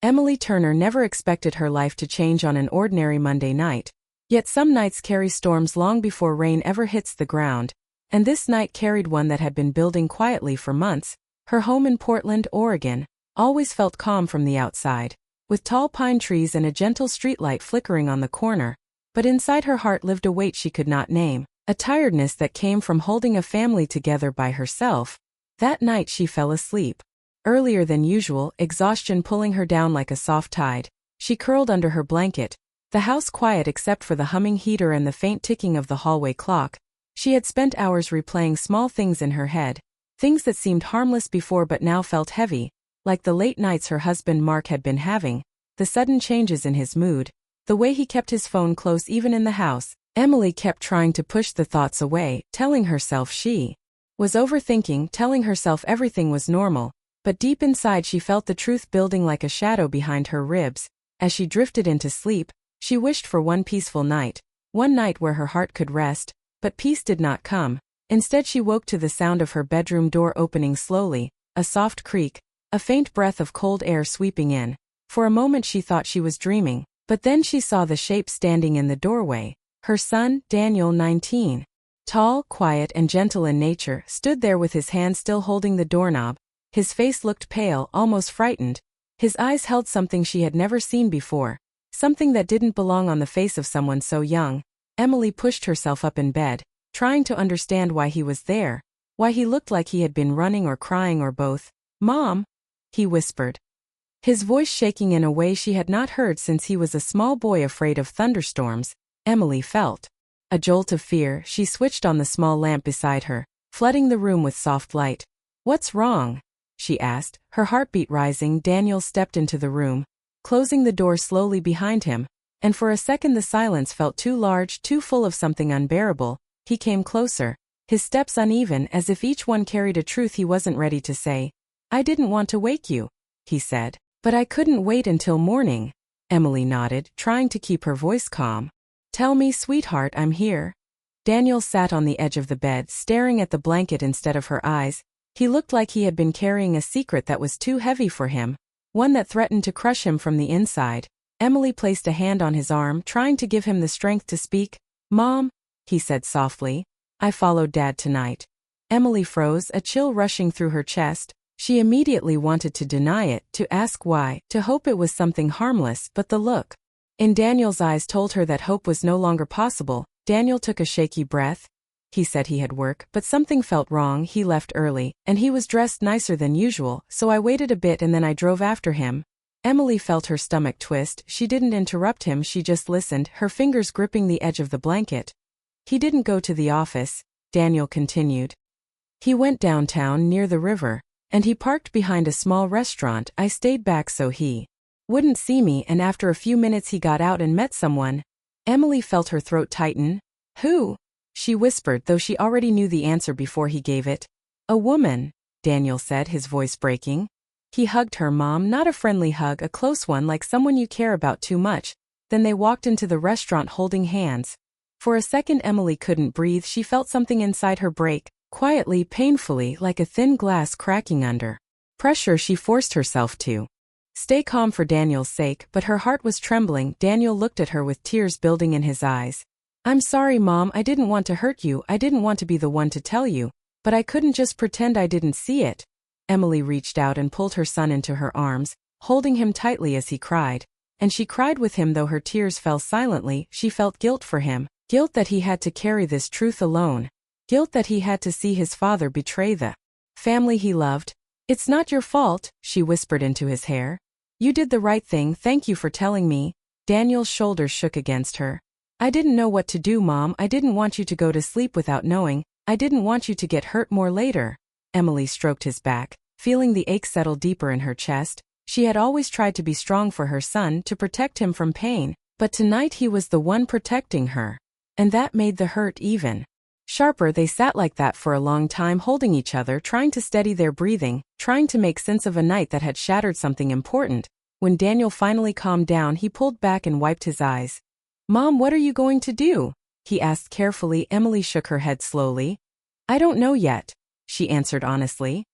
Emily Turner never expected her life to change on an ordinary Monday night. Yet some nights carry storms long before rain ever hits the ground, and this night carried one that had been building quietly for months. Her home in Portland, Oregon, always felt calm from the outside, with tall pine trees and a gentle streetlight flickering on the corner. But inside her heart lived a weight she could not name, a tiredness that came from holding a family together by herself. That night she fell asleep. Earlier than usual, exhaustion pulling her down like a soft tide. She curled under her blanket, the house quiet except for the humming heater and the faint ticking of the hallway clock. She had spent hours replaying small things in her head, things that seemed harmless before but now felt heavy, like the late nights her husband Mark had been having, the sudden changes in his mood, the way he kept his phone close even in the house. Emily kept trying to push the thoughts away, telling herself she was overthinking, telling herself everything was normal. But deep inside she felt the truth building like a shadow behind her ribs. As she drifted into sleep, she wished for one peaceful night, one night where her heart could rest, but peace did not come. Instead she woke to the sound of her bedroom door opening slowly, a soft creak, a faint breath of cold air sweeping in. For a moment she thought she was dreaming, but then she saw the shape standing in the doorway. Her son, Daniel, 19. Tall, quiet and gentle in nature, stood there with his hand still holding the doorknob. His face looked pale, almost frightened. His eyes held something she had never seen before, something that didn't belong on the face of someone so young. Emily pushed herself up in bed, trying to understand why he was there, why he looked like he had been running or crying or both. "Mom," he whispered, his voice shaking in a way she had not heard since he was a small boy afraid of thunderstorms. Emily felt a jolt of fear. She switched on the small lamp beside her, flooding the room with soft light. "What's wrong?" she asked, her heartbeat rising. Daniel stepped into the room, closing the door slowly behind him, and for a second the silence felt too large, too full of something unbearable. He came closer, his steps uneven as if each one carried a truth he wasn't ready to say. "I didn't want to wake you," he said. "But I couldn't wait until morning." Emily nodded, trying to keep her voice calm. "Tell me, sweetheart, I'm here." Daniel sat on the edge of the bed, staring at the blanket instead of her eyes. He looked like he had been carrying a secret that was too heavy for him, one that threatened to crush him from the inside. Emily placed a hand on his arm, trying to give him the strength to speak. "Mom," he said softly, "I followed Dad tonight." Emily froze, a chill rushing through her chest. She immediately wanted to deny it, to ask why, to hope it was something harmless, but the look in Daniel's eyes told her that hope was no longer possible. Daniel took a shaky breath. He said he had work, but something felt wrong. He left early, and he was dressed nicer than usual, so I waited a bit and then I drove after him. Emily felt her stomach twist. She didn't interrupt him, she just listened, her fingers gripping the edge of the blanket. "He didn't go to the office," Daniel continued. "He went downtown near the river, and he parked behind a small restaurant. I stayed back so he wouldn't see me, and after a few minutes he got out and met someone." Emily felt her throat tighten. "Who?" she whispered, though she already knew the answer before he gave it. "A woman," Daniel said, his voice breaking. He hugged her, Mom, not a friendly hug, a close one like someone you care about too much. Then they walked into the restaurant holding hands. For a second Emily couldn't breathe. She felt something inside her break, quietly, painfully, like a thin glass cracking under pressure. She forced herself to stay calm for Daniel's sake, but her heart was trembling. Daniel looked at her with tears building in his eyes. "I'm sorry, Mom, I didn't want to hurt you, I didn't want to be the one to tell you, but I couldn't just pretend I didn't see it." Emily reached out and pulled her son into her arms, holding him tightly as he cried. And she cried with him though her tears fell silently. She felt guilt for him, guilt that he had to carry this truth alone, guilt that he had to see his father betray the family he loved. "It's not your fault," she whispered into his hair. "You did the right thing, thank you for telling me." Daniel's shoulders shook against her. "I didn't know what to do, Mom, I didn't want you to go to sleep without knowing, I didn't want you to get hurt more later." Emily stroked his back, feeling the ache settle deeper in her chest. She had always tried to be strong for her son, to protect him from pain, but tonight he was the one protecting her. And that made the hurt even sharper. They sat like that for a long time, holding each other, trying to steady their breathing, trying to make sense of a night that had shattered something important. When Daniel finally calmed down, he pulled back and wiped his eyes. "Mom, what are you going to do?" he asked carefully. Emily shook her head slowly. "I don't know yet," she answered honestly.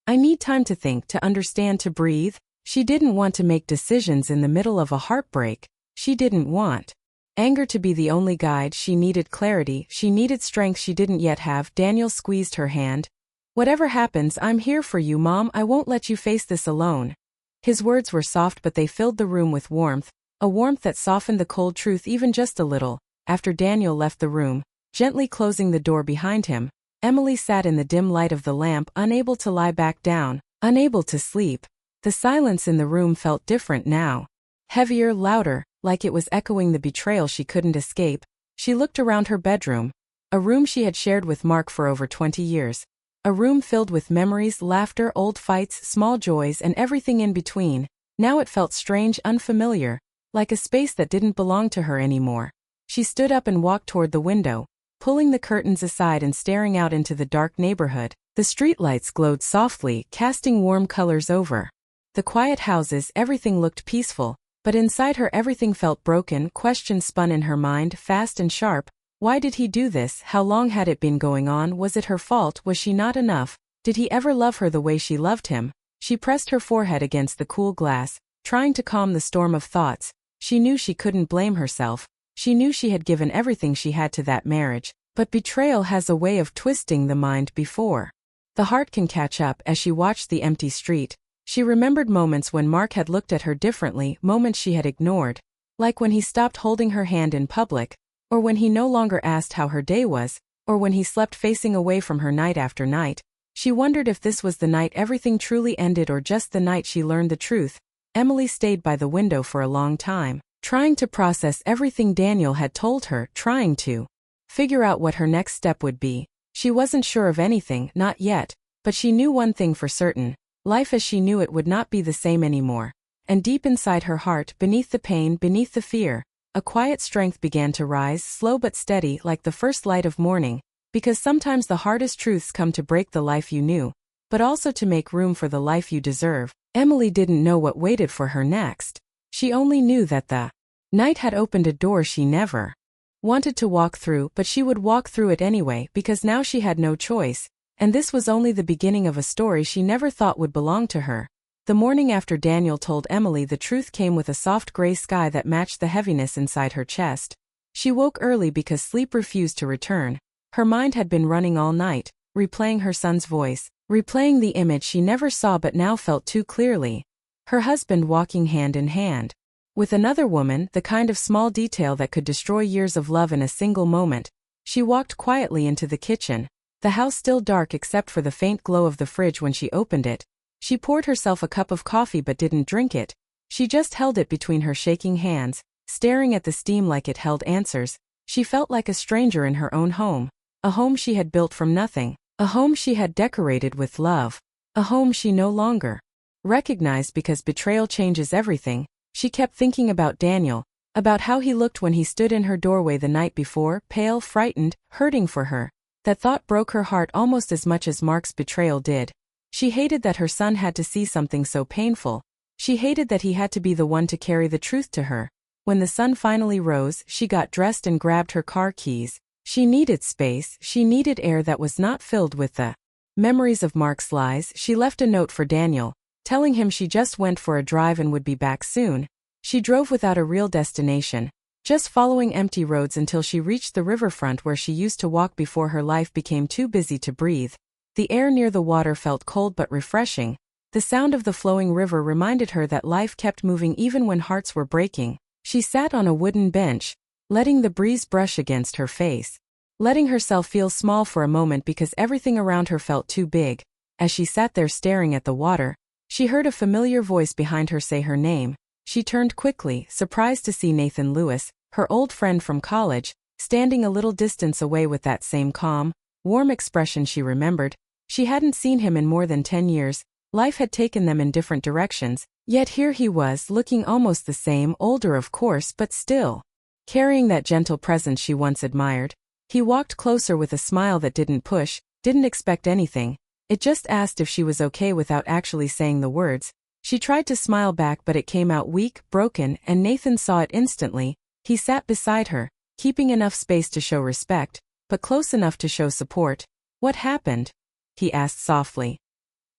"I need time to think, to understand, to breathe." She didn't want to make decisions in the middle of a heartbreak. She didn't want anger to be the only guide. She needed clarity. She needed strength she didn't yet have. Daniel squeezed her hand. "Whatever happens, I'm here for you, Mom. I won't let you face this alone." His words were soft, but they filled the room with warmth, a warmth that softened the cold truth even just a little. After Daniel left the room, gently closing the door behind him, Emily sat in the dim light of the lamp, unable to lie back down, unable to sleep. The silence in the room felt different now. Heavier, louder, like it was echoing the betrayal she couldn't escape. She looked around her bedroom, a room she had shared with Mark for over 20 years. A room filled with memories, laughter, old fights, small joys, and everything in between. Now it felt strange, unfamiliar, like a space that didn't belong to her anymore. She stood up and walked toward the window, pulling the curtains aside and staring out into the dark neighborhood. The streetlights glowed softly, casting warm colors over the quiet houses. Everything looked peaceful, but inside her everything felt broken. Questions spun in her mind, fast and sharp. Why did he do this? How long had it been going on? Was it her fault? Was she not enough? Did he ever love her the way she loved him? She pressed her forehead against the cool glass, trying to calm the storm of thoughts. She knew she couldn't blame herself. She knew she had given everything she had to that marriage, but betrayal has a way of twisting the mind before the heart can catch up. As she watched the empty street, she remembered moments when Mark had looked at her differently, moments she had ignored, like when he stopped holding her hand in public, or when he no longer asked how her day was, or when he slept facing away from her night after night. She wondered if this was the night everything truly ended or just the night she learned the truth. Emily stayed by the window for a long time, trying to process everything Daniel had told her, trying to figure out what her next step would be. She wasn't sure of anything, not yet, but she knew one thing for certain. Life as she knew it would not be the same anymore. And deep inside her heart, beneath the pain, beneath the fear, a quiet strength began to rise, slow but steady, like the first light of morning. Because sometimes the hardest truths come to break the life you knew, but also to make room for the life you deserve. Emily didn't know what waited for her next. She only knew that the night had opened a door she never wanted to walk through, but she would walk through it anyway because now she had no choice. And this was only the beginning of a story she never thought would belong to her. The morning after Daniel told Emily the truth came with a soft gray sky that matched the heaviness inside her chest. She woke early because sleep refused to return. Her mind had been running all night, replaying her son's voice, replaying the image she never saw but now felt too clearly. Her husband walking hand in hand with another woman, the kind of small detail that could destroy years of love in a single moment. She walked quietly into the kitchen, the house still dark except for the faint glow of the fridge when she opened it. She poured herself a cup of coffee but didn't drink it. She just held it between her shaking hands, staring at the steam like it held answers. She felt like a stranger in her own home, a home she had built from nothing, a home she had decorated with love, a home she no longer recognized because betrayal changes everything. She kept thinking about Daniel, about how he looked when he stood in her doorway the night before, pale, frightened, hurting for her. That thought broke her heart almost as much as Mark's betrayal did. She hated that her son had to see something so painful. She hated that he had to be the one to carry the truth to her. When the sun finally rose, she got dressed and grabbed her car keys. She needed space, she needed air that was not filled with the memories of Mark's lies. She left a note for Daniel, telling him she just went for a drive and would be back soon. She drove without a real destination, just following empty roads until she reached the riverfront where she used to walk before her life became too busy to breathe. The air near the water felt cold but refreshing. The sound of the flowing river reminded her that life kept moving even when hearts were breaking. She sat on a wooden bench, letting the breeze brush against her face, letting herself feel small for a moment because everything around her felt too big. As she sat there staring at the water, she heard a familiar voice behind her say her name. She turned quickly, surprised to see Nathan Lewis, her old friend from college, standing a little distance away with that same calm, warm expression she remembered. She hadn't seen him in more than 10 years. Life had taken them in different directions, yet here he was, looking almost the same, older of course, but still carrying that gentle presence she once admired. He walked closer with a smile that didn't push, didn't expect anything. It just asked if she was okay without actually saying the words. She tried to smile back but it came out weak, broken, and Nathan saw it instantly. He sat beside her, keeping enough space to show respect, but close enough to show support. "What happened?" he asked softly,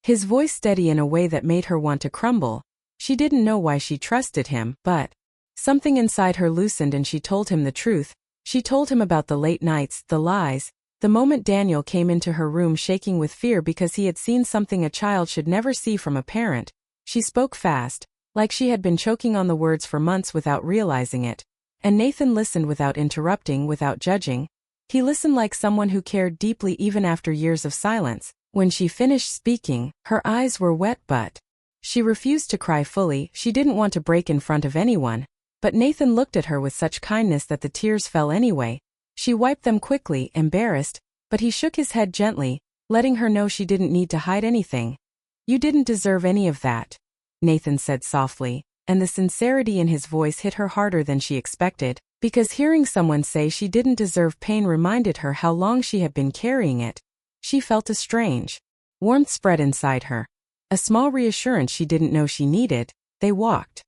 his voice steady in a way that made her want to crumble. She didn't know why she trusted him, but something inside her loosened and she told him the truth. She told him about the late nights, the lies. The moment Daniel came into her room shaking with fear because he had seen something a child should never see from a parent, she spoke fast, like she had been choking on the words for months without realizing it. And Nathan listened without interrupting, without judging. He listened like someone who cared deeply even after years of silence. When she finished speaking, her eyes were wet but she refused to cry fully. She didn't want to break in front of anyone. But Nathan looked at her with such kindness that the tears fell anyway. She wiped them quickly, embarrassed, but he shook his head gently, letting her know she didn't need to hide anything. "You didn't deserve any of that," Nathan said softly, and the sincerity in his voice hit her harder than she expected, because hearing someone say she didn't deserve pain reminded her how long she had been carrying it. She felt a strange warmth spread inside her, a small reassurance she didn't know she needed. They walked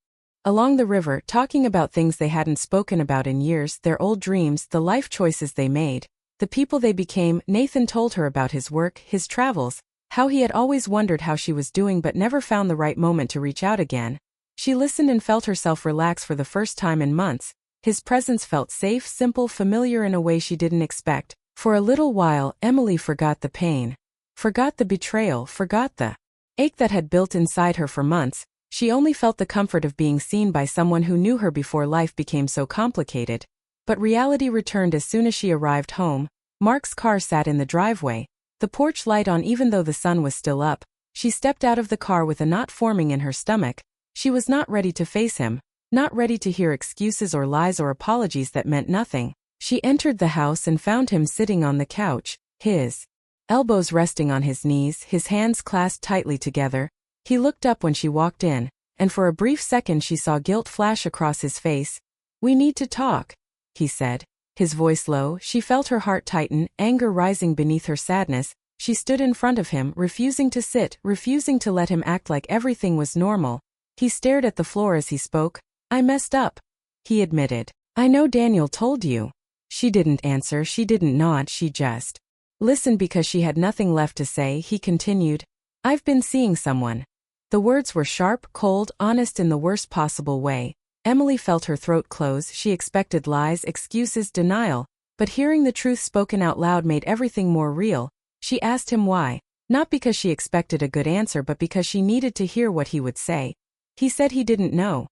along the river, talking about things they hadn't spoken about in years, their old dreams, the life choices they made, the people they became. Nathan told her about his work, his travels, how he had always wondered how she was doing but never found the right moment to reach out again. She listened and felt herself relax for the first time in months. His presence felt safe, simple, familiar in a way she didn't expect. For a little while, Emily forgot the pain, forgot the betrayal, forgot the ache that had built inside her for months. She only felt the comfort of being seen by someone who knew her before life became so complicated. But reality returned as soon as she arrived home. Mark's car sat in the driveway, the porch light on even though the sun was still up. She stepped out of the car with a knot forming in her stomach. She was not ready to face him, not ready to hear excuses or lies or apologies that meant nothing. She entered the house and found him sitting on the couch, his elbows resting on his knees, his hands clasped tightly together. He looked up when she walked in, and for a brief second she saw guilt flash across his face. "We need to talk," he said, his voice low. She felt her heart tighten, anger rising beneath her sadness. She stood in front of him, refusing to sit, refusing to let him act like everything was normal. He stared at the floor as he spoke. "I messed up," he admitted. "I know Daniel told you." She didn't answer, she didn't nod, she just listened because she had nothing left to say. He continued, "I've been seeing someone." The words were sharp, cold, honest in the worst possible way. Emily felt her throat close. She expected lies, excuses, denial, but hearing the truth spoken out loud made everything more real. She asked him why, not because she expected a good answer but because she needed to hear what he would say. He said he didn't know.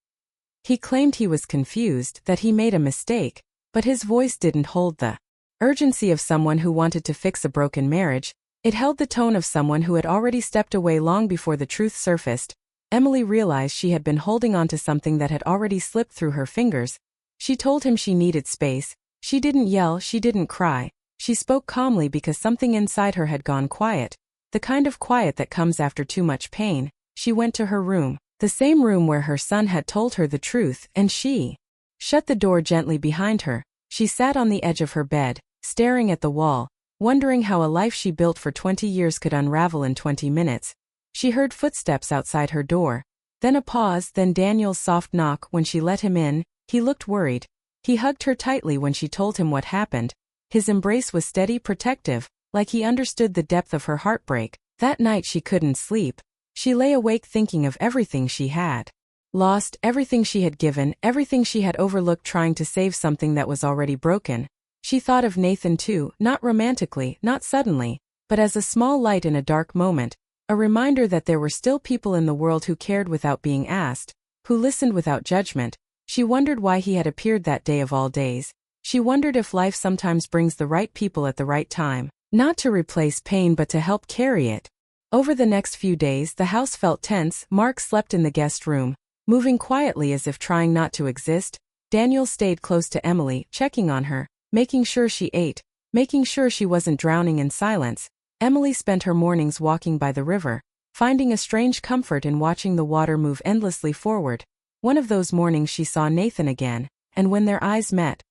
He claimed he was confused, that he made a mistake, but his voice didn't hold the urgency of someone who wanted to fix a broken marriage. It held the tone of someone who had already stepped away long before the truth surfaced. Emily realized she had been holding on to something that had already slipped through her fingers. She told him she needed space. She didn't yell, she didn't cry. She spoke calmly because something inside her had gone quiet, the kind of quiet that comes after too much pain. She went to her room, the same room where her son had told her the truth, and she shut the door gently behind her. She sat on the edge of her bed, staring at the wall, wondering how a life she built for 20 years could unravel in 20 minutes. She heard footsteps outside her door, then a pause, then Daniel's soft knock. When she let him in, he looked worried. He hugged her tightly when she told him what happened. His embrace was steady, protective, like he understood the depth of her heartbreak. That night she couldn't sleep. She lay awake thinking of everything she had lost, everything she had given, everything she had overlooked trying to save something that was already broken. She thought of Nathan too, not romantically, not suddenly, but as a small light in a dark moment, a reminder that there were still people in the world who cared without being asked, who listened without judgment. She wondered why he had appeared that day of all days. She wondered if life sometimes brings the right people at the right time, not to replace pain but to help carry it. Over the next few days the house felt tense. Mark slept in the guest room, moving quietly as if trying not to exist. Daniel stayed close to Emily, checking on her, making sure she ate, making sure she wasn't drowning in silence. Emily spent her mornings walking by the river, finding a strange comfort in watching the water move endlessly forward. One of those mornings she saw Nathan again, and when their eyes met,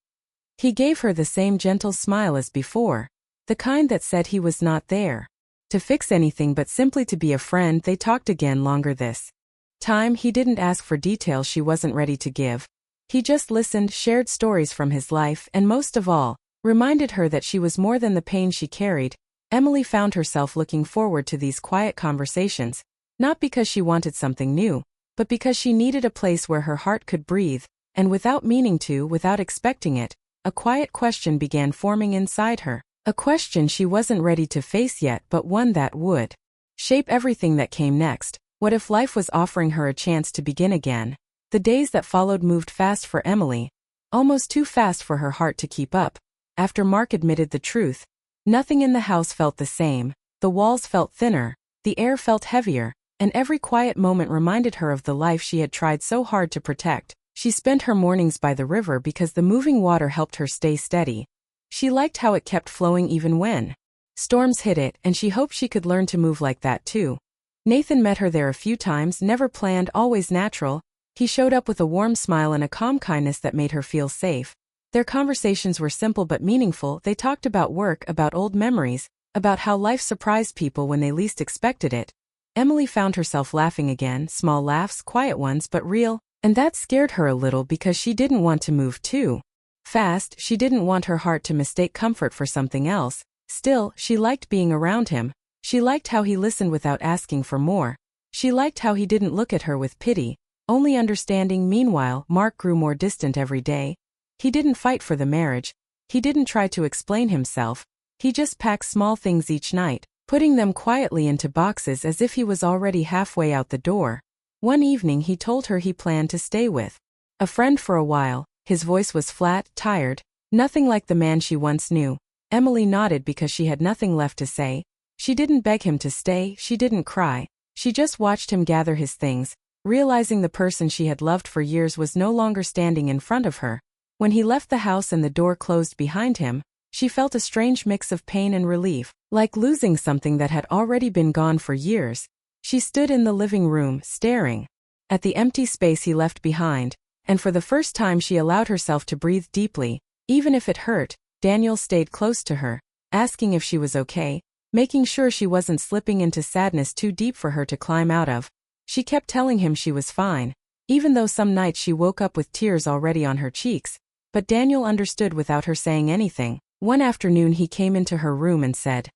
he gave her the same gentle smile as before, the kind that said he was not there to fix anything but simply to be a friend. They talked again longer this time. He didn't ask for details she wasn't ready to give. He just listened, shared stories from his life, and most of all, reminded her that she was more than the pain she carried. Emily found herself looking forward to these quiet conversations, not because she wanted something new, but because she needed a place where her heart could breathe, and without meaning to, without expecting it, a quiet question began forming inside her. A question she wasn't ready to face yet, but one that would shape everything that came next. What if life was offering her a chance to begin again? The days that followed moved fast for Emily, almost too fast for her heart to keep up. After Mark admitted the truth, nothing in the house felt the same. The walls felt thinner, the air felt heavier, and every quiet moment reminded her of the life she had tried so hard to protect. She spent her mornings by the river because the moving water helped her stay steady. She liked how it kept flowing even when storms hit it, and she hoped she could learn to move like that too. Nathan met her there a few times, never planned, always natural. He showed up with a warm smile and a calm kindness that made her feel safe. Their conversations were simple but meaningful. They talked about work, about old memories, about how life surprised people when they least expected it. Emily found herself laughing again, small laughs, quiet ones but real, and that scared her a little because she didn't want to move too fast. She didn't want her heart to mistake comfort for something else. Still, she liked being around him. She liked how he listened without asking for more. She liked how he didn't look at her with pity, only understanding. Meanwhile, Mark grew more distant every day. He didn't fight for the marriage. He didn't try to explain himself. He just packed small things each night, putting them quietly into boxes as if he was already halfway out the door. One evening he told her he planned to stay with a friend for a while. His voice was flat, tired, nothing like the man she once knew. Emily nodded because she had nothing left to say. She didn't beg him to stay, she didn't cry. She just watched him gather his things, realizing the person she had loved for years was no longer standing in front of her. When he left the house and the door closed behind him, she felt a strange mix of pain and relief, like losing something that had already been gone for years. She stood in the living room, staring at the empty space he left behind, and for the first time she allowed herself to breathe deeply, even if it hurt. Daniel stayed close to her, asking if she was okay, making sure she wasn't slipping into sadness too deep for her to climb out of. She kept telling him she was fine, even though some nights she woke up with tears already on her cheeks. But Daniel understood without her saying anything. One afternoon he came into her room and said,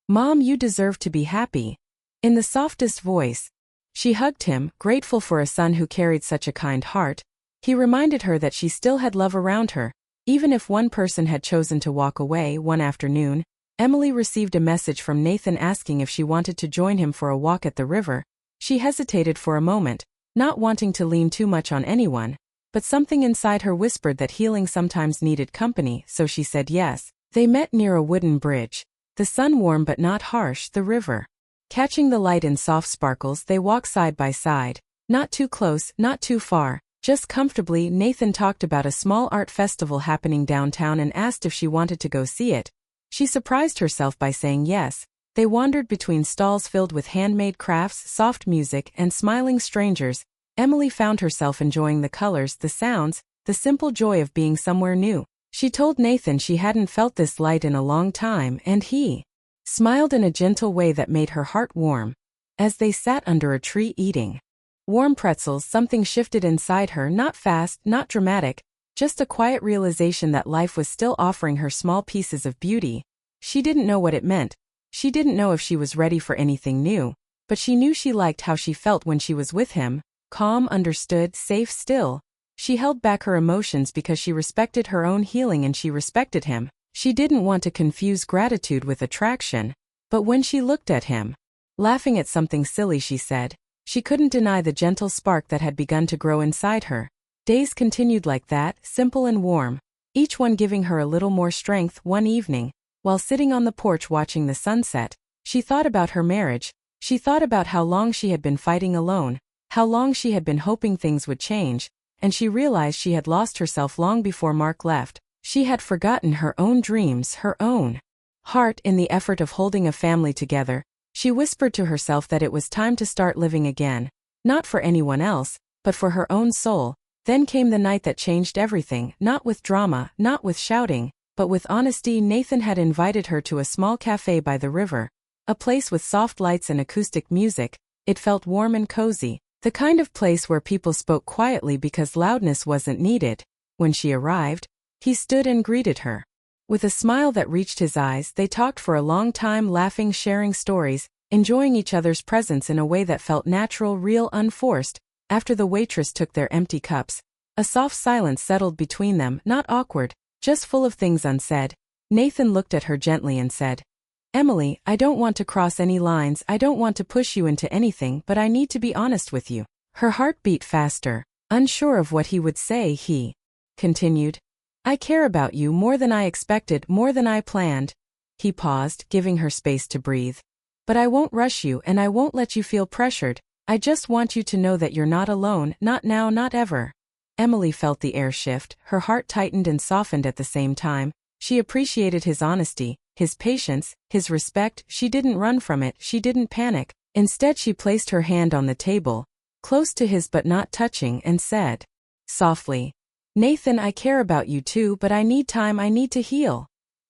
"Mom, you deserve to be happy." In the softest voice. She hugged him, grateful for a son who carried such a kind heart. He reminded her that she still had love around her, even if one person had chosen to walk away. One afternoon, Emily received a message from Nathan asking if she wanted to join him for a walk at the river. She hesitated for a moment, not wanting to lean too much on anyone, but something inside her whispered that healing sometimes needed company, so she said yes. They met near a wooden bridge. The sun warm but not harsh, the river catching the light in soft sparkles. They walked side by side, not too close, not too far, just comfortably. Nathan talked about a small art festival happening downtown and asked if she wanted to go see it. She surprised herself by saying yes. They wandered between stalls filled with handmade crafts, soft music, and smiling strangers. Emily found herself enjoying the colors, the sounds, the simple joy of being somewhere new. She told Nathan she hadn't felt this light in a long time, and he smiled in a gentle way that made her heart warm. As they sat under a tree eating warm pretzels, something shifted inside her, not fast, not dramatic, just a quiet realization that life was still offering her small pieces of beauty. She didn't know what it meant. She didn't know if she was ready for anything new, but she knew she liked how she felt when she was with him, calm, understood, safe, still. She held back her emotions because she respected her own healing and she respected him. She didn't want to confuse gratitude with attraction. But when she looked at him, laughing at something silly she said, she couldn't deny the gentle spark that had begun to grow inside her. Days continued like that, simple and warm, each one giving her a little more strength. One evening, while sitting on the porch watching the sunset, she thought about her marriage. She thought about how long she had been fighting alone, how long she had been hoping things would change, and she realized she had lost herself long before Mark left. She had forgotten her own dreams, her own heart in the effort of holding a family together. She whispered to herself that it was time to start living again, not for anyone else, but for her own soul. Then came the night that changed everything, not with drama, not with shouting, but with honesty. Nathan had invited her to a small cafe by the river, a place with soft lights and acoustic music. It felt warm and cozy, the kind of place where people spoke quietly because loudness wasn't needed. When she arrived, he stood and greeted her. With a smile that reached his eyes, they talked for a long time, laughing, sharing stories, enjoying each other's presence in a way that felt natural, real, unforced. After the waitress took their empty cups, a soft silence settled between them, not awkward, just full of things unsaid. Nathan looked at her gently and said, "Emily, I don't want to cross any lines, I don't want to push you into anything, but I need to be honest with you." Her heart beat faster. Unsure of what he would say, he continued, "I care about you more than I expected, more than I planned." He paused, giving her space to breathe. "But I won't rush you and I won't let you feel pressured. I just want you to know that you're not alone, not now, not ever." Emily felt the air shift, her heart tightened and softened at the same time. She appreciated his honesty, his patience, his respect. She didn't run from it, she didn't panic. Instead she placed her hand on the table, close to his but not touching, and said, softly, "Nathan, I care about you too, but I need time, I need to heal."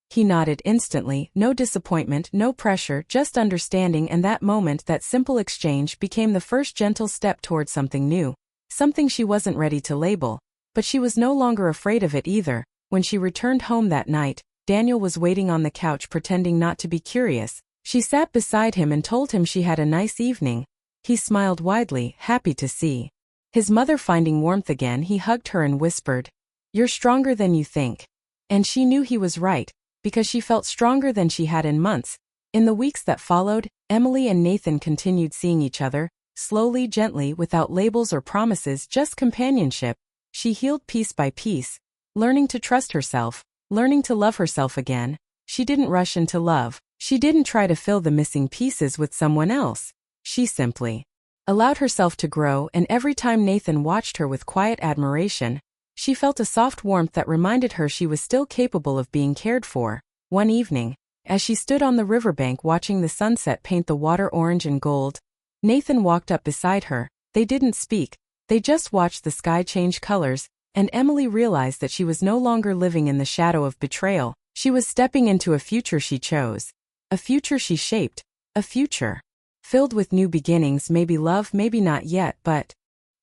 He nodded instantly, no disappointment, no pressure, just understanding, and that moment, that simple exchange, became the first gentle step toward something new. Something she wasn't ready to label, but she was no longer afraid of it either. When she returned home that night, Daniel was waiting on the couch pretending not to be curious. She sat beside him and told him she had a nice evening. He smiled widely, happy to see his mother finding warmth again. He hugged her and whispered, "You're stronger than you think." And she knew he was right, because she felt stronger than she had in months. In the weeks that followed, Emily and Nathan continued seeing each other, slowly, gently, without labels or promises, just companionship. She healed piece by piece, learning to trust herself, learning to love herself again. She didn't rush into love. She didn't try to fill the missing pieces with someone else. She simply allowed herself to grow, and every time Nathan watched her with quiet admiration, she felt a soft warmth that reminded her she was still capable of being cared for. One evening, as she stood on the riverbank watching the sunset paint the water orange and gold, Nathan walked up beside her. They didn't speak, they just watched the sky change colors, and Emily realized that she was no longer living in the shadow of betrayal. She was stepping into a future she chose, a future she shaped, a future filled with new beginnings, maybe love, maybe not yet, but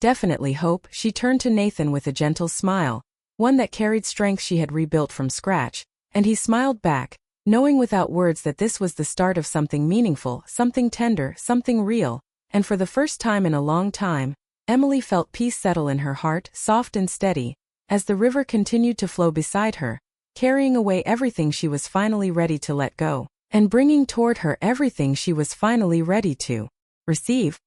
definitely hope. She turned to Nathan with a gentle smile, one that carried strength she had rebuilt from scratch, and he smiled back, knowing without words that this was the start of something meaningful, something tender, something real. And for the first time in a long time, Emily felt peace settle in her heart, soft and steady, as the river continued to flow beside her, carrying away everything she was finally ready to let go, and bringing toward her everything she was finally ready to receive.